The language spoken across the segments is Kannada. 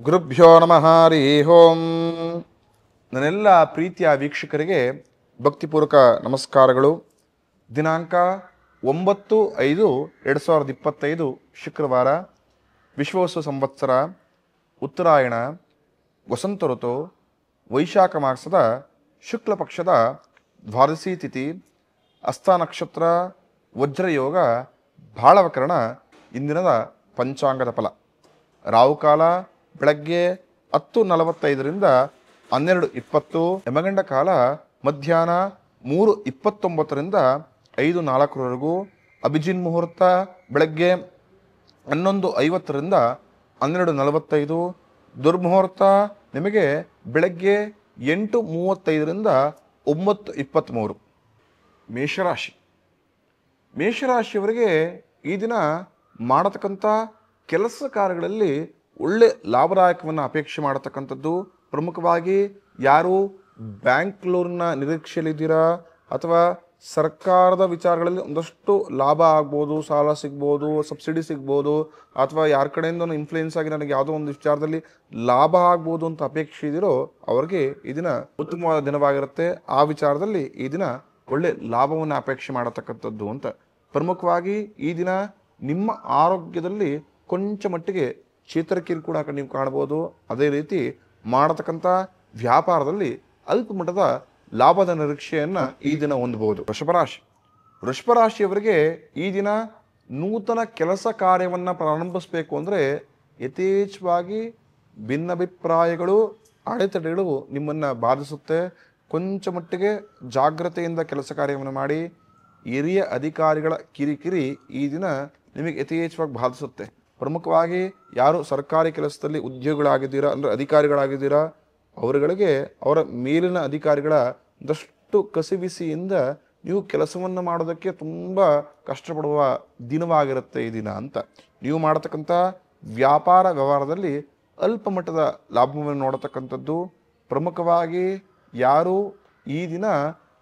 ಗುರುಭ್ಯೋ ನಮಃ ಹರಿ ಓಂ. ನನ್ನೆಲ್ಲ ಪ್ರೀತಿಯ ವೀಕ್ಷಕರಿಗೆ ಭಕ್ತಿಪೂರ್ವಕ ನಮಸ್ಕಾರಗಳು. ದಿನಾಂಕ 9/5/2025 ಶುಕ್ರವಾರ, ವಿಶ್ವವಸು ಸಂವತ್ಸರ, ಉತ್ತರಾಯಣ, ವಸಂತ ಋತು, ವೈಶಾಖ ಮಾಸದ ಶುಕ್ಲ ಪಕ್ಷದ ದ್ವಾದಶಿ ತಿಥಿ, ಹಸ್ತ ನಕ್ಷತ್ರ, ವಜ್ರಯೋಗ, ಭಾಳವಕರಣ ಇಂದಿನದ ಪಂಚಾಂಗದ ಫಲ. ರಾಹುಕಾಲ ಬೆಳಗ್ಗೆ 10:45ರಿಂದ 12:20, ಯಮಗಂಡ ಕಾಲ ಮಧ್ಯಾಹ್ನ 3:29ರಿಂದ 5:04ವರೆಗೂ, ಅಭಿಜಿನ್ ಮುಹೂರ್ತ ಬೆಳಗ್ಗೆ 11:50ರಿಂದ 12:45, ದುರ್ಮುಹೂರ್ತ ನಿಮಗೆ ಬೆಳಗ್ಗೆ 8:35ರಿಂದ 9:23. ಮೇಷರಾಶಿ. ಮೇಷರಾಶಿಯವರಿಗೆ ಈ ದಿನ ಮಾಡತಕ್ಕಂಥ ಕೆಲಸ ಕಾರ್ಯಗಳಲ್ಲಿ ಒಳ್ಳೆ ಲಾಭದಾಯಕವನ್ನು ಅಪೇಕ್ಷೆ ಮಾಡತಕ್ಕಂಥದ್ದು. ಪ್ರಮುಖವಾಗಿ ಯಾರು ಬ್ಯಾಂಕ್ ಲೋನ್ನ ನಿರೀಕ್ಷೆಯಲ್ಲಿದ್ದೀರಾ ಅಥವಾ ಸರ್ಕಾರದ ವಿಚಾರಗಳಲ್ಲಿ ಒಂದಷ್ಟು ಲಾಭ ಆಗ್ಬೋದು, ಸಾಲ ಸಿಗ್ಬೋದು, ಸಬ್ಸಿಡಿ ಸಿಗ್ಬೋದು, ಅಥವಾ ಯಾರ ಕಡೆಯಿಂದ ಇನ್ಫ್ಲೂಯೆನ್ಸ್ ಆಗಿ ನನಗೆ ಯಾವುದೋ ಒಂದು ವಿಚಾರದಲ್ಲಿ ಲಾಭ ಆಗ್ಬೋದು ಅಂತ ಅಪೇಕ್ಷೆ ಇದ್ದೀರೋ ಅವರಿಗೆ ಈ ದಿನ ಉತ್ತಮವಾದ ದಿನವಾಗಿರುತ್ತೆ. ಆ ವಿಚಾರದಲ್ಲಿ ಈ ದಿನ ಒಳ್ಳೆ ಲಾಭವನ್ನು ಅಪೇಕ್ಷೆ ಮಾಡತಕ್ಕಂಥದ್ದು ಅಂತ. ಪ್ರಮುಖವಾಗಿ ಈ ದಿನ ನಿಮ್ಮ ಆರೋಗ್ಯದಲ್ಲಿ ಕೊಂಚ ಮಟ್ಟಿಗೆ ಚೇತರಿಕೆಯನ್ನು ಕೂಡ ನೀವು ಕಾಣ್ಬೋದು. ಅದೇ ರೀತಿ ಮಾಡತಕ್ಕಂಥ ವ್ಯಾಪಾರದಲ್ಲಿ ಅಲ್ಪ ಮಟ್ಟದ ಲಾಭದ ನಿರೀಕ್ಷೆಯನ್ನು ಈ ದಿನ ಹೊಂದಬಹುದು. ವೃಷಭರಾಶಿ. ವೃಷಭರಾಶಿಯವರಿಗೆ ಈ ದಿನ ನೂತನ ಕೆಲಸ ಕಾರ್ಯವನ್ನು ಪ್ರಾರಂಭಿಸಬೇಕು ಅಂದರೆ ಯಥೇಚ್ಛವಾಗಿ ಭಿನ್ನಾಭಿಪ್ರಾಯಗಳು, ಅಡೆತಡೆಗಳು ನಿಮ್ಮನ್ನು ಬಾಧಿಸುತ್ತೆ. ಕೊಂಚ ಮಟ್ಟಿಗೆ ಜಾಗ್ರತೆಯಿಂದ ಕೆಲಸ ಕಾರ್ಯವನ್ನು ಮಾಡಿ. ಹಿರಿಯ ಅಧಿಕಾರಿಗಳ ಕಿರಿಕಿರಿ ಈ ದಿನ ನಿಮಗೆ ಯಥೇಚ್ಛವಾಗಿ ಬಾಧಿಸುತ್ತೆ. ಪ್ರಮುಖವಾಗಿ ಯಾರು ಸರ್ಕಾರಿ ಕೆಲಸದಲ್ಲಿ ಉದ್ಯೋಗಿಗಳಾಗಿದ್ದೀರಾ ಅಂದರೆ ಅಧಿಕಾರಿಗಳಾಗಿದ್ದೀರಾ ಅವರುಗಳಿಗೆ ಅವರ ಮೇಲಿನ ಅಧಿಕಾರಿಗಳ ಒಂದಷ್ಟು ಕಸಿವಿಸಿಯಿಂದ ನೀವು ಕೆಲಸವನ್ನು ಮಾಡೋದಕ್ಕೆ ತುಂಬ ಕಷ್ಟಪಡುವ ದಿನವಾಗಿರುತ್ತೆ ಈ ದಿನ ಅಂತ. ನೀವು ಮಾಡತಕ್ಕಂಥ ವ್ಯಾಪಾರ ವ್ಯವಹಾರದಲ್ಲಿ ಅಲ್ಪ ಮಟ್ಟದ ಲಾಭವನ್ನು ನೋಡತಕ್ಕಂಥದ್ದು. ಪ್ರಮುಖವಾಗಿ ಯಾರು ಈ ದಿನ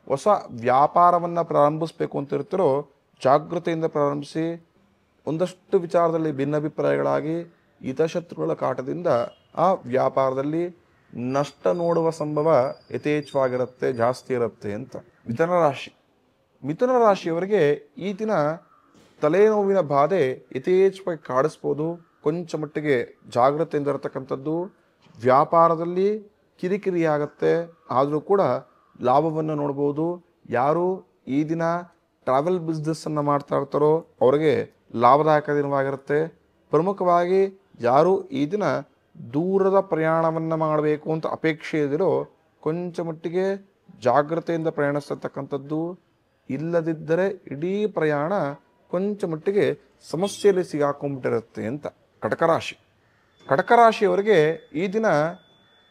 ಹೊಸ ವ್ಯಾಪಾರವನ್ನು ಪ್ರಾರಂಭಿಸಬೇಕು ಅಂತ ಇರ್ತಾರೋ ಜಾಗೃತೆಯಿಂದ ಪ್ರಾರಂಭಿಸಿ. ಒಂದಷ್ಟು ವಿಚಾರದಲ್ಲಿ ಭಿನ್ನಾಭಿಪ್ರಾಯಗಳಾಗಿ ಹಿತಶತ್ರುಗಳ ಕಾಟದಿಂದ ಆ ವ್ಯಾಪಾರದಲ್ಲಿ ನಷ್ಟ ನೋಡುವ ಸಂಭವ ಯಥೇಚ್ಛವಾಗಿರುತ್ತೆ, ಜಾಸ್ತಿ ಇರುತ್ತೆ ಅಂತ. ಮಿಥುನ ರಾಶಿ. ಮಿಥುನ ರಾಶಿಯವರಿಗೆ ಈ ದಿನ ತಲೆನೋವಿನ ಬಾಧೆ ಯಥೇಚ್ಛವಾಗಿ ಕಾಡಿಸ್ಬೋದು. ಕೊಂಚ ಮಟ್ಟಿಗೆ ಜಾಗ್ರತೆಯಿಂದ ಇರತಕ್ಕಂಥದ್ದು. ವ್ಯಾಪಾರದಲ್ಲಿ ಕಿರಿಕಿರಿ ಆಗುತ್ತೆ, ಆದರೂ ಕೂಡ ಲಾಭವನ್ನು ನೋಡ್ಬೋದು. ಯಾರು ಈ ದಿನ ಟ್ರಾವೆಲ್ ಬಿಸ್ನೆಸ್ಸನ್ನು ಮಾಡ್ತಾ ಇರ್ತಾರೋ ಅವರಿಗೆ ಲಾಭದಾಯಕ ದಿನವಾಗಿರುತ್ತೆ. ಪ್ರಮುಖವಾಗಿ ಯಾರು ಈ ದಿನ ದೂರದ ಪ್ರಯಾಣವನ್ನು ಮಾಡಬೇಕು ಅಂತ ಅಪೇಕ್ಷೆ ಇದ್ದಿರೋ ಕೊಂಚ ಮಟ್ಟಿಗೆ ಜಾಗ್ರತೆಯಿಂದ ಪ್ರಯಾಣಿಸ್ತಕ್ಕಂಥದ್ದು. ಇಲ್ಲದಿದ್ದರೆ ಇಡೀ ಪ್ರಯಾಣ ಕೊಂಚ ಮಟ್ಟಿಗೆ ಸಮಸ್ಯೆಯಲ್ಲಿ ಸಿಗಾಕೊಂಡ್ಬಿಟ್ಟಿರುತ್ತೆ ಅಂತ. ಕಟಕರಾಶಿ. ಕಟಕರಾಶಿಯವರಿಗೆ ಈ ದಿನ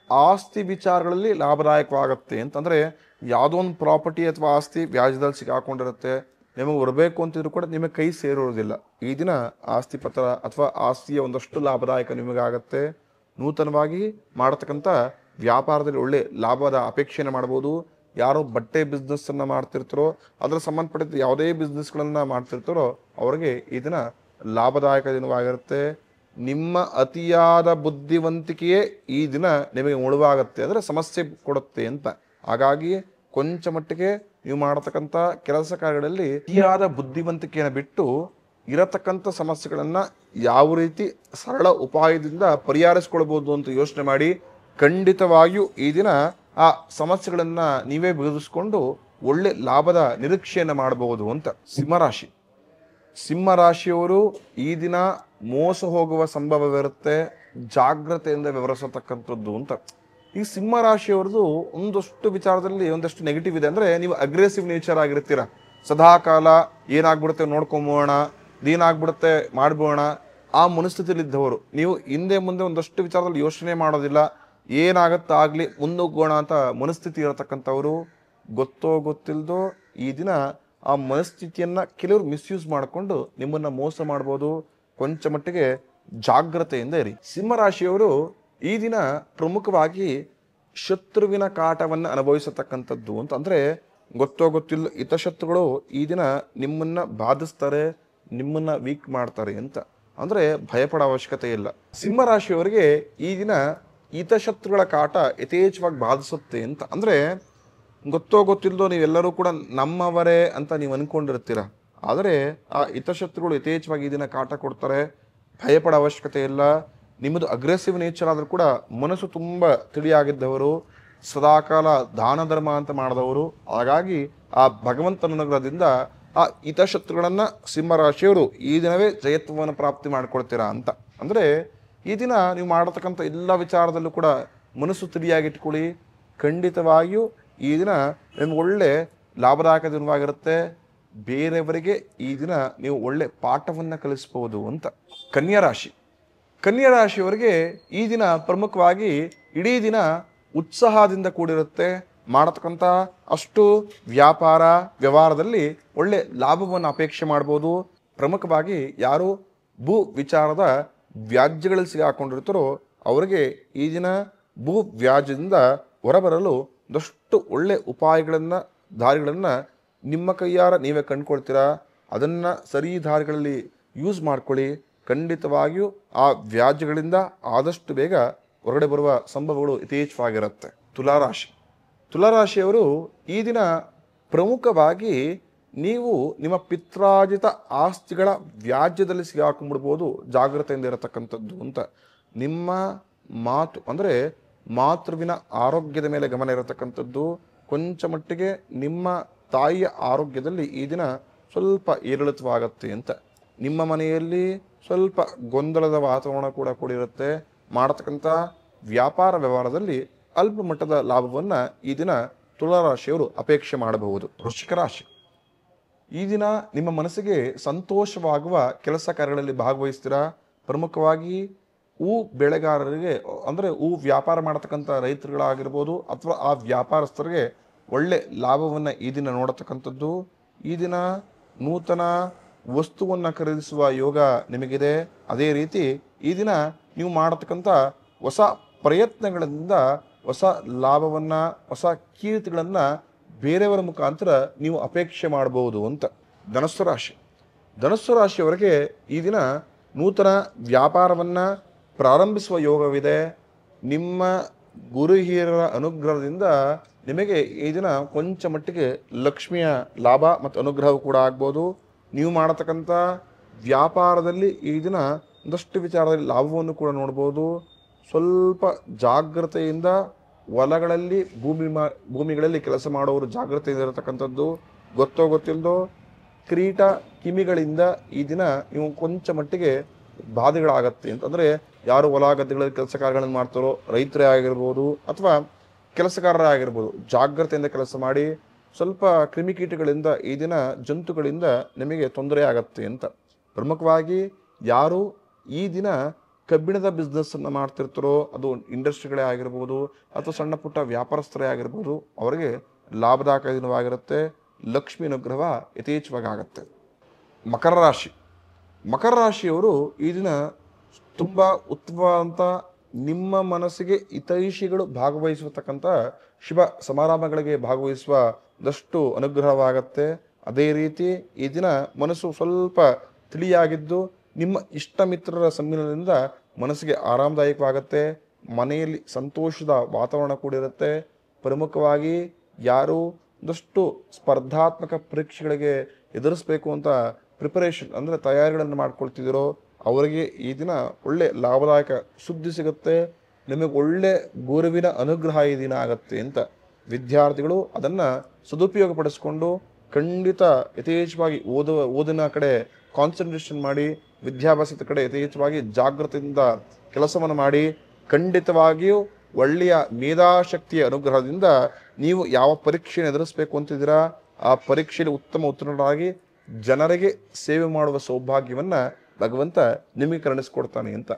ಆಸ್ತಿ ವಿಚಾರಗಳಲ್ಲಿ ಲಾಭದಾಯಕವಾಗುತ್ತೆ ಅಂತಂದರೆ ಯಾವುದೋ ಒಂದು ಪ್ರಾಪರ್ಟಿ ಅಥವಾ ಆಸ್ತಿ ವ್ಯಾಜ್ಯದಲ್ಲಿ ಸಿಗಾಕೊಂಡಿರುತ್ತೆ. ನಿಮಗೆ ಬರಬೇಕು ಅಂತಿದ್ರು ಕೂಡ ನಿಮಗೆ ಕೈ ಸೇರೋದಿಲ್ಲ. ಈ ದಿನ ಆಸ್ತಿ ಪತ್ರ ಅಥವಾ ಆಸ್ತಿಯ ಒಂದಷ್ಟು ಲಾಭದಾಯಕ ನಿಮಗಾಗತ್ತೆ. ನೂತನವಾಗಿ ಮಾಡತಕ್ಕಂಥ ವ್ಯಾಪಾರದಲ್ಲಿ ಒಳ್ಳೆ ಲಾಭದ ಅಪೇಕ್ಷೆಯನ್ನು ಮಾಡ್ಬೋದು. ಯಾರೋ ಬಟ್ಟೆ ಬಿಸ್ನೆಸ್ಸನ್ನು ಮಾಡ್ತಿರ್ತಾರೋ ಅದರ ಸಂಬಂಧಪಟ್ಟಿದ್ದ ಯಾವುದೇ ಬಿಸ್ನೆಸ್ಗಳನ್ನು ಮಾಡ್ತಿರ್ತಾರೋ ಅವರಿಗೆ ಈ ದಿನ ಲಾಭದಾಯಕ ದಿನವಾಗಿರುತ್ತೆ. ನಿಮ್ಮ ಅತಿಯಾದ ಬುದ್ಧಿವಂತಿಕೆಯೇ ಈ ದಿನ ನಿಮಗೆ ಮುಳುವಾಗುತ್ತೆ, ಅಂದರೆ ಸಮಸ್ಯೆ ಕೊಡುತ್ತೆ ಅಂತ. ಹಾಗಾಗಿ ಕೊಂಚ ಮಟ್ಟಿಗೆ ನೀವು ಮಾಡತಕ್ಕಂಥ ಕೆಲಸ ಕಾರ್ಯಗಳಲ್ಲಿ ಅತಿಯಾದ ಬುದ್ಧಿವಂತಿಕೆಯನ್ನು ಬಿಟ್ಟು ಇರತಕ್ಕಂಥ ಸಮಸ್ಯೆಗಳನ್ನು ಯಾವ ರೀತಿ ಸರಳ ಉಪಾಯದಿಂದ ಪರಿಹರಿಸ್ಕೊಳ್ಬೋದು ಅಂತ ಯೋಚನೆ ಮಾಡಿ. ಖಂಡಿತವಾಗಿಯೂ ಈ ದಿನ ಆ ಸಮಸ್ಯೆಗಳನ್ನು ನೀವೇ ಬಗೆಹರಿಸ್ಕೊಂಡು ಒಳ್ಳೆ ಲಾಭದ ನಿರೀಕ್ಷೆಯನ್ನು ಮಾಡಬಹುದು ಅಂತ. ಸಿಂಹರಾಶಿ. ಸಿಂಹರಾಶಿಯವರು ಈ ದಿನ ಮೋಸ ಹೋಗುವ ಸಂಭವವಿರುತ್ತೆ, ಜಾಗ್ರತೆಯಿಂದ ವ್ಯವಹರಿಸತಕ್ಕಂಥದ್ದು ಅಂತ. ಈ ಸಿಂಹರಾಶಿಯವ್ರದ್ದು ಒಂದಷ್ಟು ವಿಚಾರದಲ್ಲಿ ಒಂದಷ್ಟು ನೆಗೆಟಿವ್ ಇದೆ. ಅಂದರೆ ನೀವು ಅಗ್ರೆಸಿವ್ ನೇಚರ್ ಆಗಿರ್ತೀರ. ಸದಾಕಾಲ ಏನಾಗ್ಬಿಡುತ್ತೆ ನೋಡ್ಕೊಂಬೋಣ, ಏನಾಗ್ಬಿಡುತ್ತೆ ಮಾಡ್ಬೋಣ ಆ ಮನಸ್ಥಿತಿಯಲ್ಲಿದ್ದವರು. ನೀವು ಹಿಂದೆ ಮುಂದೆ ಒಂದಷ್ಟು ವಿಚಾರದಲ್ಲಿ ಯೋಚನೆ ಮಾಡೋದಿಲ್ಲ. ಏನಾಗತ್ತಾಗಲಿ ಮುಂದೋಗೋಣ ಅಂತ ಮನಸ್ಥಿತಿ ಇರತಕ್ಕಂಥವ್ರು. ಗೊತ್ತೋ ಗೊತ್ತಿಲ್ಲದೋ ಈ ದಿನ ಆ ಮನಸ್ಥಿತಿಯನ್ನು ಕೆಲವರು ಮಿಸ್ಯೂಸ್ ಮಾಡಿಕೊಂಡು ನಿಮ್ಮನ್ನು ಮೋಸ ಮಾಡ್ಬೋದು. ಕೊಂಚ ಮಟ್ಟಿಗೆ ಜಾಗ್ರತೆಯಿಂದ ಇರಿ. ಸಿಂಹರಾಶಿಯವರು ಈ ದಿನ ಪ್ರಮುಖವಾಗಿ ಶತ್ರುವಿನ ಕಾಟವನ್ನು ಅನುಭವಿಸತಕ್ಕಂಥದ್ದು ಅಂತ. ಅಂದರೆ ಗೊತ್ತೋ ಗೊತ್ತಿಲ್ಲ ಹಿತಶತ್ರುಗಳು ಈ ದಿನ ನಿಮ್ಮನ್ನು ಬಾಧಿಸ್ತಾರೆ, ನಿಮ್ಮನ್ನು ವೀಕ್ ಮಾಡ್ತಾರೆ ಅಂತ. ಅಂದರೆ ಭಯಪಡೋ ಅವಶ್ಯಕತೆ ಇಲ್ಲ. ಸಿಂಹರಾಶಿಯವರಿಗೆ ಈ ದಿನ ಹಿತಶತ್ರುಗಳ ಕಾಟ ಯಥೇಚ್ಛವಾಗಿ ಬಾಧಿಸುತ್ತೆ ಅಂತ. ಅಂದರೆ ಗೊತ್ತೋ ಗೊತ್ತಿಲ್ಲದೋ ನೀವೆಲ್ಲರೂ ಕೂಡ ನಮ್ಮವರೇ ಅಂತ ನೀವು ಅಂದ್ಕೊಂಡಿರ್ತೀರ. ಆದರೆ ಆ ಹಿತಶತ್ರುಗಳು ಯಥೇಚ್ಛವಾಗಿ ಈ ದಿನ ಕಾಟ ಕೊಡ್ತಾರೆ. ಭಯಪಡೋ ಅವಶ್ಯಕತೆ ಇಲ್ಲ. ನಿಮ್ಮದು ಅಗ್ರೆಸಿವ್ ನೇಚರ್ ಆದರೂ ಕೂಡ ಮನಸ್ಸು ತುಂಬ ತಿಳಿಯಾಗಿದ್ದವರು, ಸದಾಕಾಲ ದಾನ ಧರ್ಮ ಅಂತ ಮಾಡಿದವರು. ಹಾಗಾಗಿ ಆ ಭಗವಂತನ ಅನುಗ್ರಹದಿಂದ ಆ ಹಿತಶತ್ರುಗಳನ್ನು ಸಿಂಹರಾಶಿಯವರು ಈ ದಿನವೇ ಜಯತ್ವವನ್ನು ಪ್ರಾಪ್ತಿ ಮಾಡ್ಕೊಳ್ತೀರಾ ಅಂತ. ಅಂದರೆ ಈ ದಿನ ನೀವು ಮಾಡತಕ್ಕಂಥ ಎಲ್ಲ ವಿಚಾರದಲ್ಲೂ ಕೂಡ ಮನಸ್ಸು ತಿಳಿಯಾಗಿಟ್ಕೊಳ್ಳಿ. ಖಂಡಿತವಾಗಿಯೂ ಈ ದಿನ ನಿಮ್ಗೆ ಒಳ್ಳೆ ಲಾಭದಾಯಕ ದಿನವಾಗಿರುತ್ತೆ. ಬೇರೆಯವರಿಗೆ ಈ ದಿನ ನೀವು ಒಳ್ಳೆ ಪಾಠವನ್ನು ಕಲಿಸ್ಬೋದು ಅಂತ. ಕನ್ಯಾ ರಾಶಿ, ಕನ್ಯಾ ರಾಶಿಯವರಿಗೆ ಈ ದಿನ ಪ್ರಮುಖವಾಗಿ ಇಡೀ ದಿನ ಉತ್ಸಾಹದಿಂದ ಕೂಡಿರುತ್ತೆ. ಮಾಡತಕ್ಕಂಥ ಅಷ್ಟು ವ್ಯಾಪಾರ ವ್ಯವಹಾರದಲ್ಲಿ ಒಳ್ಳೆ ಲಾಭವನ್ನು ಅಪೇಕ್ಷೆ ಮಾಡ್ಬೋದು. ಪ್ರಮುಖವಾಗಿ ಯಾರು ಭೂ ವಿಚಾರದ ವ್ಯಾಜ್ಯಗಳಲ್ಲಿ ಸಿಗಾಕೊಂಡಿರ್ತಾರೋ ಅವರಿಗೆ ಈ ದಿನ ಭೂ ವ್ಯಾಜ್ಯದಿಂದ ಹೊರಬರಲು ಒಂದಷ್ಟು ಒಳ್ಳೆ ಉಪಾಯಗಳನ್ನು ದಾರಿಗಳನ್ನು ನಿಮ್ಮ ಕೈಯಾರ ನೀವೇ ಕಂಡುಕೊಳ್ತೀರಾ. ಅದನ್ನು ಸರಿ ದಾರಿಗಳಲ್ಲಿ ಯೂಸ್ ಮಾಡ್ಕೊಳ್ಳಿ. ಖಂಡಿತವಾಗಿಯೂ ಆ ವ್ಯಾಜ್ಯಗಳಿಂದ ಆದಷ್ಟು ಬೇಗ ಹೊರಗಡೆ ಬರುವ ಸಂಭವಗಳು ಯಥೇಚ್ಛವಾಗಿರುತ್ತೆ. ತುಲಾರಾಶಿ, ತುಲಾರಾಶಿಯವರು ಈ ದಿನ ಪ್ರಮುಖವಾಗಿ ನೀವು ನಿಮ್ಮ ಪಿತ್ರಾರ್ಜಿತ ಆಸ್ತಿಗಳ ವ್ಯಾಜ್ಯದಲ್ಲಿ ಸಿಗಾಕೊಂಡ್ಬಿಡ್ಬೋದು. ಜಾಗ್ರತೆಯಿಂದ ಇರತಕ್ಕಂಥದ್ದು ಅಂತ. ನಿಮ್ಮ ಮಾತು ಅಂದರೆ ಮಾತೃವಿನ ಆರೋಗ್ಯದ ಮೇಲೆ ಗಮನ ಇರತಕ್ಕಂಥದ್ದು. ಕೊಂಚ ಮಟ್ಟಿಗೆ ನಿಮ್ಮ ತಾಯಿಯ ಆರೋಗ್ಯದಲ್ಲಿ ಈ ದಿನ ಸ್ವಲ್ಪ ಏರಿಳಿತವಾಗತ್ತೆ ಅಂತ. ನಿಮ್ಮ ಮನೆಯಲ್ಲಿ ಸ್ವಲ್ಪ ಗೊಂದಲದ ವಾತಾವರಣ ಕೂಡ ಕೂಡಿರುತ್ತೆ. ಮಾಡತಕ್ಕಂಥ ವ್ಯಾಪಾರ ವ್ಯವಹಾರದಲ್ಲಿ ಅಲ್ಪ ಮಟ್ಟದ ಲಾಭವನ್ನು ಈ ದಿನ ತುಲಾರಾಶಿಯವರು ಅಪೇಕ್ಷೆ ಮಾಡಬಹುದು. ವೃಶ್ಚಿಕ ರಾಶಿ, ಈ ದಿನ ನಿಮ್ಮ ಮನಸ್ಸಿಗೆ ಸಂತೋಷವಾಗುವ ಕೆಲಸ ಕಾರ್ಯಗಳಲ್ಲಿ ಭಾಗವಹಿಸ್ತೀರಾ. ಪ್ರಮುಖವಾಗಿ ಹೂ ಬೆಳೆಗಾರರಿಗೆ ಅಂದರೆ ಹೂ ವ್ಯಾಪಾರ ಮಾಡತಕ್ಕಂಥ ರೈತರುಗಳಾಗಿರ್ಬೋದು ಅಥವಾ ಆ ವ್ಯಾಪಾರಸ್ಥರಿಗೆ ಒಳ್ಳೆ ಲಾಭವನ್ನು ಈ ದಿನ ನೋಡತಕ್ಕಂಥದ್ದು. ಈ ದಿನ ನೂತನ ವಸ್ತುವನ್ನು ಖರೀದಿಸುವ ಯೋಗ ನಿಮಗಿದೆ. ಅದೇ ರೀತಿ ಈ ದಿನ ನೀವು ಮಾಡತಕ್ಕಂಥ ಹೊಸ ಪ್ರಯತ್ನಗಳಿಂದ ಹೊಸ ಲಾಭವನ್ನು ಹೊಸ ಕೀರ್ತಿಗಳನ್ನು ಬೇರೆಯವರ ಮುಖಾಂತರ ನೀವು ಅಪೇಕ್ಷೆ ಮಾಡಬಹುದು ಅಂತ. ಧನಸ್ಸು ರಾಶಿ, ಧನಸ್ಸು ರಾಶಿಯವರಿಗೆ ಈ ದಿನ ನೂತನ ವ್ಯಾಪಾರವನ್ನು ಪ್ರಾರಂಭಿಸುವ ಯೋಗವಿದೆ. ನಿಮ್ಮ ಗುರು ಹಿರಿಯರ ಅನುಗ್ರಹದಿಂದ ನಿಮಗೆ ಈ ದಿನ ಕೊಂಚ ಮಟ್ಟಿಗೆ ಲಕ್ಷ್ಮಿಯ ಲಾಭ ಮತ್ತು ಅನುಗ್ರಹವು ಕೂಡ ಆಗ್ಬೋದು. ನೀವು ಮಾಡತಕ್ಕಂಥ ವ್ಯಾಪಾರದಲ್ಲಿ ಈ ದಿನ ಒಂದಷ್ಟು ವಿಚಾರದಲ್ಲಿ ಲಾಭವನ್ನು ಕೂಡ ನೋಡ್ಬೋದು. ಸ್ವಲ್ಪ ಜಾಗ್ರತೆಯಿಂದ ಹೊಲಗಳಲ್ಲಿ ಭೂಮಿಗಳಲ್ಲಿ ಕೆಲಸ ಮಾಡೋರು ಜಾಗ್ರತೆಯಿಂದ ಇರತಕ್ಕಂಥದ್ದು. ಗೊತ್ತೋ ಗೊತ್ತಿಲ್ಲದೋ ಕ್ರೀಟ ಕಿಮಿಗಳಿಂದ ಈ ದಿನ ನೀವು ಕೊಂಚ ಮಟ್ಟಿಗೆ ಬಾಧೆಗಳಾಗತ್ತೆ ಅಂತಂದರೆ ಯಾರು ಹೊಲ ಗದ್ದೆಗಳಲ್ಲಿ ಕೆಲಸ ಕಾರ್ಯಗಳನ್ನು ಮಾಡ್ತಾರೋ ರೈತರೇ ಆಗಿರ್ಬೋದು ಅಥವಾ ಕೆಲಸಗಾರರೇ ಆಗಿರ್ಬೋದು, ಜಾಗ್ರತೆಯಿಂದ ಕೆಲಸ ಮಾಡಿ. ಸ್ವಲ್ಪ ಕ್ರಿಮಿಕೀಟಗಳಿಂದ ಈ ದಿನ ಜಂತುಗಳಿಂದ ನಿಮಗೆ ತೊಂದರೆ ಆಗತ್ತೆ ಅಂತ. ಪ್ರಮುಖವಾಗಿ ಯಾರು ಈ ದಿನ ಕಬ್ಬಿಣದ ಬಿಸ್ನೆಸ್ಸನ್ನು ಮಾಡ್ತಿರ್ತಾರೋ ಅದು ಇಂಡಸ್ಟ್ರಿಗಳೇ ಆಗಿರ್ಬೋದು ಅಥವಾ ಸಣ್ಣ ಪುಟ್ಟ ವ್ಯಾಪಾರಸ್ಥರೇ ಆಗಿರ್ಬೋದು ಅವರಿಗೆ ಲಾಭದಾಯಕ ದಿನವಾಗಿರುತ್ತೆ. ಲಕ್ಷ್ಮಿ ಅನುಗ್ರಹ ಯಥೇಚ್ಛವಾಗಿ ಆಗುತ್ತೆ. ಮಕರ ರಾಶಿ, ಮಕರ ರಾಶಿಯವರು ಈ ದಿನ ತುಂಬ ಉತ್ತಮವಾದಂಥ ನಿಮ್ಮ ಮನಸ್ಸಿಗೆ ಹಿತೈಷಿಗಳು ಭಾಗವಹಿಸತಕ್ಕಂಥ ಶುಭ ಸಮಾರಂಭಗಳಿಗೆ ಭಾಗವಹಿಸುವದಷ್ಟು ಅನುಗ್ರಹವಾಗತ್ತೆ. ಅದೇ ರೀತಿ ಈ ದಿನ ಮನಸ್ಸು ಸ್ವಲ್ಪ ತಿಳಿಯಾಗಿದ್ದು ನಿಮ್ಮ ಇಷ್ಟ ಮಿತ್ರರ ಸಮ್ಮಿಲನದಿಂದ ಮನಸ್ಸಿಗೆ ಆರಾಮದಾಯಕವಾಗತ್ತೆ. ಮನೆಯಲ್ಲಿ ಸಂತೋಷದ ವಾತಾವರಣ ಕೂಡಿರುತ್ತೆ. ಪ್ರಮುಖವಾಗಿ ಯಾರು ಒಂದಷ್ಟು ಸ್ಪರ್ಧಾತ್ಮಕ ಪರೀಕ್ಷೆಗಳಿಗೆ ಎದುರಿಸಬೇಕು ಅಂತ ಪ್ರಿಪರೇಷನ್ ಅಂದರೆ ತಯಾರಿಗಳನ್ನು ಮಾಡ್ಕೊಳ್ತಿದ್ದೀರೋ ಅವರಿಗೆ ಈ ದಿನ ಒಳ್ಳೆ ಲಾಭದಾಯಕ ಸುದ್ದಿ ಸಿಗುತ್ತೆ. ನಿಮಗೆ ಒಳ್ಳೆ ಗುರುವಿನ ಅನುಗ್ರಹ ಈ ದಿನ ಆಗತ್ತೆ ಅಂತ. ವಿದ್ಯಾರ್ಥಿಗಳು ಅದನ್ನು ಸದುಪಯೋಗಪಡಿಸ್ಕೊಂಡು ಖಂಡಿತ ಯಥೇಚ್ಛವಾಗಿ ಓದಿನ ಕಡೆ ಕಾನ್ಸಂಟ್ರೇಷನ್ ಮಾಡಿ, ವಿದ್ಯಾಭ್ಯಾಸದ ಕಡೆ ಯಥೇಚ್ಛವಾಗಿ ಜಾಗೃತಿಯಿಂದ ಕೆಲಸವನ್ನು ಮಾಡಿ. ಖಂಡಿತವಾಗಿಯೂ ಒಳ್ಳೆಯ ಮೇಧಾಶಕ್ತಿಯ ಅನುಗ್ರಹದಿಂದ ನೀವು ಯಾವ ಪರೀಕ್ಷೆಯನ್ನು ಎದುರಿಸಬೇಕು ಅಂತಿದ್ದೀರಾ ಆ ಪರೀಕ್ಷೆಯಲ್ಲಿ ಉತ್ತಮ ಉತ್ತೀರ್ಣರಾಗಿ ಜನರಿಗೆ ಸೇವೆ ಮಾಡುವ ಸೌಭಾಗ್ಯವನ್ನು ಭಗವಂತ ನಿಮಗೆ ಕರುಣಿಸ್ಕೊಡ್ತಾನೆ ಅಂತ.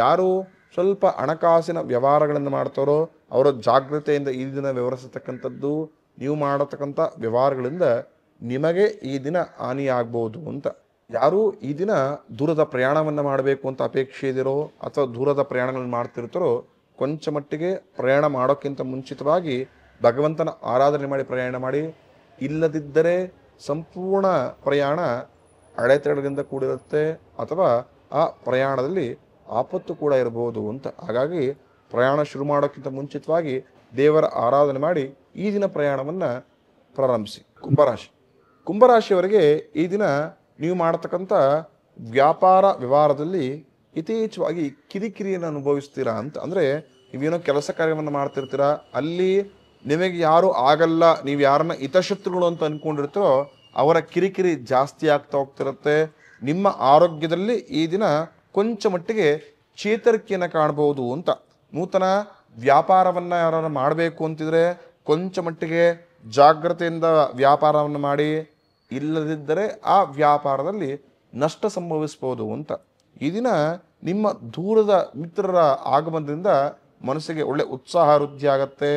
ಯಾರು ಸ್ವಲ್ಪ ಹಣಕಾಸಿನ ವ್ಯವಹಾರಗಳನ್ನು ಮಾಡ್ತಾರೋ ಅವರ ಜಾಗೃತೆಯಿಂದ ಈ ದಿನ ವ್ಯವಹರಿಸತಕ್ಕಂಥದ್ದು. ನೀವು ಮಾಡತಕ್ಕಂಥ ವ್ಯವಹಾರಗಳಿಂದ ನಿಮಗೆ ಈ ದಿನ ಹಾನಿಯಾಗ್ಬೋದು ಅಂತ. ಯಾರು ಈ ದಿನ ದೂರದ ಪ್ರಯಾಣವನ್ನು ಮಾಡಬೇಕು ಅಂತ ಅಪೇಕ್ಷೆ ಇದಿರೋ ಅಥವಾ ದೂರದ ಪ್ರಯಾಣಗಳನ್ನು ಮಾಡ್ತಿರ್ತಾರೋ ಕೊಂಚ ಮಟ್ಟಿಗೆ ಪ್ರಯಾಣ ಮಾಡೋಕ್ಕಿಂತ ಮುಂಚಿತವಾಗಿ ಭಗವಂತನ ಆರಾಧನೆ ಮಾಡಿ ಪ್ರಯಾಣ ಮಾಡಿ. ಇಲ್ಲದಿದ್ದರೆ ಸಂಪೂರ್ಣ ಪ್ರಯಾಣ ಅಡೆತಡೆಗಳಿಂದ ಕೂಡಿರುತ್ತೆ ಅಥವಾ ಆ ಪ್ರಯಾಣದಲ್ಲಿ ಆಪತ್ತು ಕೂಡ ಇರಬಹುದು ಅಂತ. ಹಾಗಾಗಿ ಪ್ರಯಾಣ ಶುರು ಮಾಡೋಕ್ಕಿಂತ ಮುಂಚಿತವಾಗಿ ದೇವರ ಆರಾಧನೆ ಮಾಡಿ ಈ ದಿನ ಪ್ರಯಾಣವನ್ನು ಪ್ರಾರಂಭಿಸಿ. ಕುಂಭರಾಶಿಯವರಿಗೆ ಈ ದಿನ ನೀವು ಮಾಡತಕ್ಕಂಥ ವ್ಯಾಪಾರ ವ್ಯವಹಾರದಲ್ಲಿ ಯಥೇಚ್ಛವಾಗಿ ಕಿರಿಕಿರಿಯನ್ನು ಅನುಭವಿಸ್ತೀರಾ ಅಂತ. ಅಂದರೆ ನೀವೇನೋ ಕೆಲಸ ಕಾರ್ಯವನ್ನು ಮಾಡ್ತಿರ್ತೀರ, ಅಲ್ಲಿ ನಿಮಗೆ ಯಾರು ಆಗಲ್ಲ, ನೀವು ಯಾರನ್ನ ಹಿತಶತ್ರುಗಳು ಅಂತ ಅಂದ್ಕೊಂಡಿರ್ತೀರೋ ಅವರ ಕಿರಿಕಿರಿ ಜಾಸ್ತಿ ಆಗ್ತಾ ಹೋಗ್ತಿರುತ್ತೆ. ನಿಮ್ಮ ಆರೋಗ್ಯದಲ್ಲಿ ಈ ದಿನ ಕೊಂಚ ಮಟ್ಟಿಗೆ ಚೇತರಿಕೆಯನ್ನು ಕಾಣಬಹುದು ಅಂತ. ನೂತನ ವ್ಯಾಪಾರವನ್ನು ಯಾರು ಮಾಡಬೇಕು ಅಂತಿದ್ರೆ ಕೊಂಚ ಮಟ್ಟಿಗೆ ಜಾಗ್ರತೆಯಿಂದ ವ್ಯಾಪಾರವನ್ನು ಮಾಡಿ, ಇಲ್ಲದಿದ್ದರೆ ಆ ವ್ಯಾಪಾರದಲ್ಲಿ ನಷ್ಟ ಸಂಭವಿಸ್ಬೋದು ಅಂತ. ಈ ದಿನ ನಿಮ್ಮ ದೂರದ ಮಿತ್ರರ ಆಗಮನದಿಂದ ಮನಸ್ಸಿಗೆ ಒಳ್ಳೆ ಉತ್ಸಾಹ ವೃದ್ಧಿ ಆಗತ್ತೆ.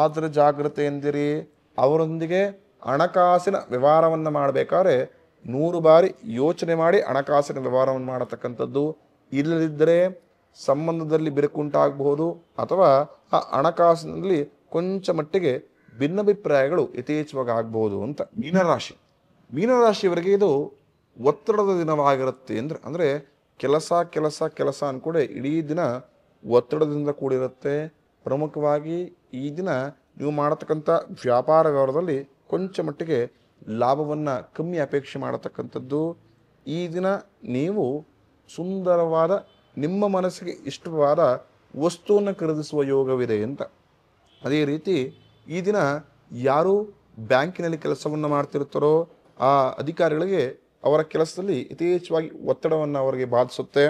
ಆದರೆ ಜಾಗ್ರತೆ ಎಂದಿರಿ. ಅವರೊಂದಿಗೆ ಹಣಕಾಸಿನ ವ್ಯವಹಾರವನ್ನು ಮಾಡಬೇಕಾದ್ರೆ 100 ಬಾರಿ ಯೋಚನೆ ಮಾಡಿ ಹಣಕಾಸಿನ ವ್ಯವಹಾರವನ್ನು ಮಾಡತಕ್ಕಂಥದ್ದು. ಇಲ್ಲದಿದ್ದರೆ ಸಂಬಂಧದಲ್ಲಿ ಬಿರುಕುಂಟಾಗಬಹುದು ಅಥವಾ ಆ ಹಣಕಾಸಿನಲ್ಲಿ ಕೊಂಚ ಮಟ್ಟಿಗೆ ಭಿನ್ನಾಭಿಪ್ರಾಯಗಳು ಯಥೇಚ್ಛವಾಗಿ ಆಗಬಹುದು ಅಂತ. ಮೀನರಾಶಿಯವರಿಗೆ ಇದು ಒತ್ತಡದ ದಿನವಾಗಿರುತ್ತೆ. ಅಂದರೆ ಕೆಲಸ ಅಂದ್ಕೊಂಡೆ ಇಡೀ ದಿನ ಒತ್ತಡದಿಂದ ಕೂಡಿರುತ್ತೆ. ಪ್ರಮುಖವಾಗಿ ಈ ದಿನ ನೀವು ಮಾಡತಕ್ಕಂಥ ವ್ಯಾಪಾರ ವ್ಯವಹಾರದಲ್ಲಿ ಕೊಂಚ ಮಟ್ಟಿಗೆ ಲಾಭವನ್ನು ಕಮ್ಮಿ ಅಪೇಕ್ಷೆ ಮಾಡತಕ್ಕಂಥದ್ದು. ಈ ದಿನ ನೀವು ಸುಂದರವಾದ ನಿಮ್ಮ ಮನಸ್ಸಿಗೆ ಇಷ್ಟವಾದ ವಸ್ತುವನ್ನು ಖರೀದಿಸುವ ಯೋಗವಿದೆ ಅಂತ. ಅದೇ ರೀತಿ ಈ ದಿನ ಯಾರು ಬ್ಯಾಂಕಿನಲ್ಲಿ ಕೆಲಸವನ್ನು ಮಾಡ್ತಿರ್ತಾರೋ ಆ ಅಧಿಕಾರಿಗಳಿಗೆ ಅವರ ಕೆಲಸದಲ್ಲಿ ಯಥೇಚ್ಛವಾಗಿ ಒತ್ತಡವನ್ನು ಅವರಿಗೆ ಬಾಧಿಸುತ್ತೆ.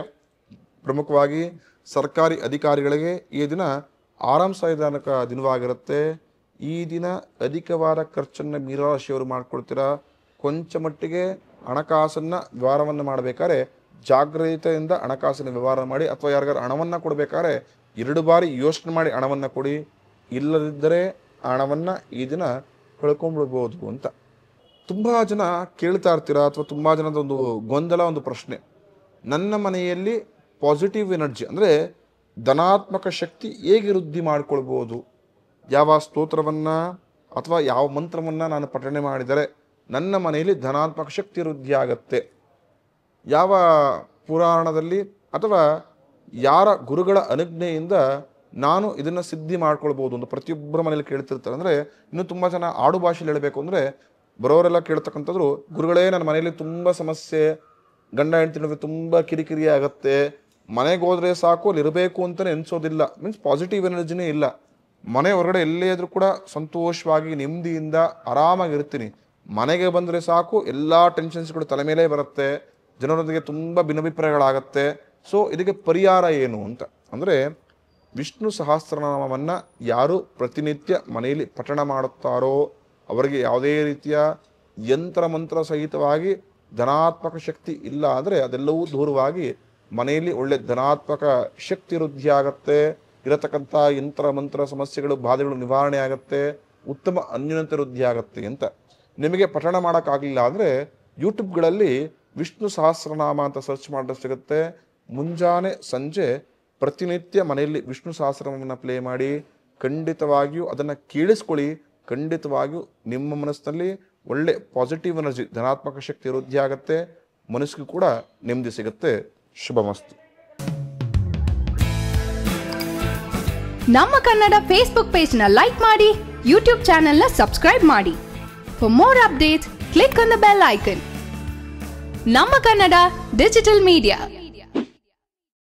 ಪ್ರಮುಖವಾಗಿ ಸರ್ಕಾರಿ ಅಧಿಕಾರಿಗಳಿಗೆ ಈ ದಿನ ಆರಾಮದಾಯಕ ದಿನವಾಗಿರುತ್ತೆ. ಈ ದಿನ ಅಧಿಕವಾದ ಖರ್ಚನ್ನು ಮೀನರಾಶಿಯವರು ಮಾಡ್ಕೊಳ್ತೀರಾ. ಕೊಂಚ ಮಟ್ಟಿಗೆ ಹಣಕಾಸನ್ನು ವ್ಯವಹಾರವನ್ನು ಮಾಡಬೇಕಾದ್ರೆ ಜಾಗ್ರತೆಯಿಂದ ಹಣಕಾಸಿನ ವ್ಯವಹಾರ ಮಾಡಿ, ಅಥವಾ ಯಾರಿಗಾರು ಹಣವನ್ನು ಕೊಡಬೇಕಾದ್ರೆ 2 ಬಾರಿ ಯೋಚನೆ ಮಾಡಿ ಹಣವನ್ನು ಕೊಡಿ. ಇಲ್ಲದಿದ್ದರೆ ಹಣವನ್ನು ಈ ದಿನ ಕಳ್ಕೊಂಡ್ಬಿಡ್ಬೋದು ಅಂತ. ತುಂಬ ಜನ ಕೇಳ್ತಾ ಇರ್ತೀರ, ಅಥವಾ ತುಂಬ ಜನದ ಒಂದು ಗೊಂದಲ, ಒಂದು ಪ್ರಶ್ನೆ, ನನ್ನ ಮನೆಯಲ್ಲಿ ಪಾಸಿಟಿವ್ ಎನರ್ಜಿ ಅಂದರೆ ಧನಾತ್ಮಕ ಶಕ್ತಿ ಹೇಗೆ ವೃದ್ಧಿ ಮಾಡ್ಕೊಳ್ಬೋದು? ಯಾವ ಸ್ತೋತ್ರವನ್ನು ಅಥವಾ ಯಾವ ಮಂತ್ರವನ್ನು ನಾನು ಪಠಣೆ ಮಾಡಿದರೆ ನನ್ನ ಮನೆಯಲ್ಲಿ ಧನಾತ್ಮಕ ಶಕ್ತಿ ವೃದ್ಧಿ ಆಗತ್ತೆ? ಯಾವ ಪುರಾಣದಲ್ಲಿ ಅಥವಾ ಯಾರ ಗುರುಗಳ ಅನುಜ್ಞೆಯಿಂದ ನಾನು ಇದನ್ನು ಸಿದ್ಧಿ ಮಾಡ್ಕೊಳ್ಬೋದು ಅಂತ ಪ್ರತಿಯೊಬ್ಬರ ಮನೇಲಿ ಕೇಳ್ತಿರ್ತಾರೆ. ಅಂದರೆ ಇನ್ನೂ ತುಂಬ ಜನ ಆಡು ಭಾಷೆಯಲ್ಲಿ ಹೇಳಬೇಕು ಅಂದರೆ ಬರೋರೆಲ್ಲ ಕೇಳ್ತಕ್ಕಂಥದ್ರು, ಗುರುಗಳೇ ನನ್ನ ಮನೆಯಲ್ಲಿ ತುಂಬ ಸಮಸ್ಯೆ, ಗಂಡ ಹೆಂಡತಿ ನಡುವೆ ತುಂಬ ಕಿರಿಕಿರಿ ಆಗುತ್ತೆ, ಮನೆಗೆ ಹೋದರೆ ಸಾಕು ಅಲ್ಲಿ ಇರಬೇಕು ಅಂತಲೇ ಅನಿಸೋದಿಲ್ಲ, ಮೀನ್ಸ್ ಪಾಸಿಟಿವ್ ಎನರ್ಜಿನೇ ಇಲ್ಲ, ಮನೆ ಹೊರಗಡೆ ಎಲ್ಲೇ ಇದ್ರೂ ಕೂಡ ಸಂತೋಷವಾಗಿ ನೆಮ್ಮದಿಯಿಂದ ಆರಾಮಾಗಿರ್ತೀನಿ, ಮನೆಗೆ ಬಂದರೆ ಸಾಕು ಎಲ್ಲ ಟೆನ್ಷನ್ಸ್ಗಳು ತಲೆ ಮೇಲೆ ಬರುತ್ತೆ, ಜನರೊಂದಿಗೆ ತುಂಬ ಭಿನ್ನಾಭಿಪ್ರಾಯಗಳಾಗತ್ತೆ. ಸೊ ಇದಕ್ಕೆ ಪರಿಹಾರ ಏನು ಅಂತ ಅಂದರೆ ವಿಷ್ಣು ಸಹಸ್ರನಾಮವನ್ನು ಯಾರು ಪ್ರತಿನಿತ್ಯ ಮನೆಯಲ್ಲಿ ಪಠಣ ಮಾಡುತ್ತಾರೋ ಅವರಿಗೆ ಯಾವುದೇ ರೀತಿಯ ಯಂತ್ರ ಮಂತ್ರ ಸಹಿತವಾಗಿ ಧನಾತ್ಮಕ ಶಕ್ತಿ ಇಲ್ಲ ಅಂದರೆ ಅದೆಲ್ಲವೂ ದೂರವಾಗಿ ಮನೆಯಲ್ಲಿ ಒಳ್ಳೆ ಧನಾತ್ಮಕ ಶಕ್ತಿ ವೃದ್ಧಿ ಆಗತ್ತೆ. ಇರತಕ್ಕಂಥ ಯಂತ್ರ ಮಂತ್ರ ಸಮಸ್ಯೆಗಳು ಬಾಧೆಗಳು ನಿವಾರಣೆ ಆಗುತ್ತೆ, ಉತ್ತಮ ಅನ್ಯೋನ್ಯತೆ ವೃದ್ಧಿ ಆಗತ್ತೆ ಅಂತ. ನಿಮಗೆ ಪಠಣ ಮಾಡೋಕ್ಕಾಗಲಿಲ್ಲ ಅಂದರೆ ಯೂಟ್ಯೂಬ್ಗಳಲ್ಲಿ ವಿಷ್ಣು ಸಹಸ್ರನಾಮ ಅಂತ ಸರ್ಚ್ ಮಾಡಿದ್ರೆ ಸಿಗುತ್ತೆ. ಮುಂಜಾನೆ ಸಂಜೆ ಪ್ರತಿನಿತ್ಯ ಮನೆಯಲ್ಲಿ ವಿಷ್ಣು ಸಹಸ್ರನಾಮವನ್ನು ಪ್ಲೇ ಮಾಡಿ ಖಂಡಿತವಾಗಿಯೂ ಅದನ್ನು ಕೇಳಿಸ್ಕೊಳ್ಳಿ. ಖಂಡಿತವಾಗಿಯೂ ನಿಮ್ಮ ಮನಸ್ಸಿನಲ್ಲಿ ಒಳ್ಳೆ ಪಾಸಿಟಿವ್ ಎನರ್ಜಿ ಧನಾತ್ಮಕ ಶಕ್ತಿ ವೃದ್ಧಿ ಆಗುತ್ತೆ, ಮನಸ್ಸಿಗೂ ಕೂಡ ನೆಮ್ಮದಿ ಸಿಗುತ್ತೆ. ಶುಭಮಸ್ತು. ನಮ್ಮ ಕನ್ನಡ ಫೇಸ್ಬುಕ್ ಪೇಜ್ ನ ಲೈಕ್ ಮಾಡಿ, ಯೂಟ್ಯೂಬ್ ಚಾನೆಲ್ ನ ಸಬ್ಸ್ಕ್ರೈಬ್ ಮಾಡಿ. For more updates click on the bell icon. ನಮ್ಮ ಕನ್ನಡ ಡಿಜಿಟಲ್ ಮೀಡಿಯಾ.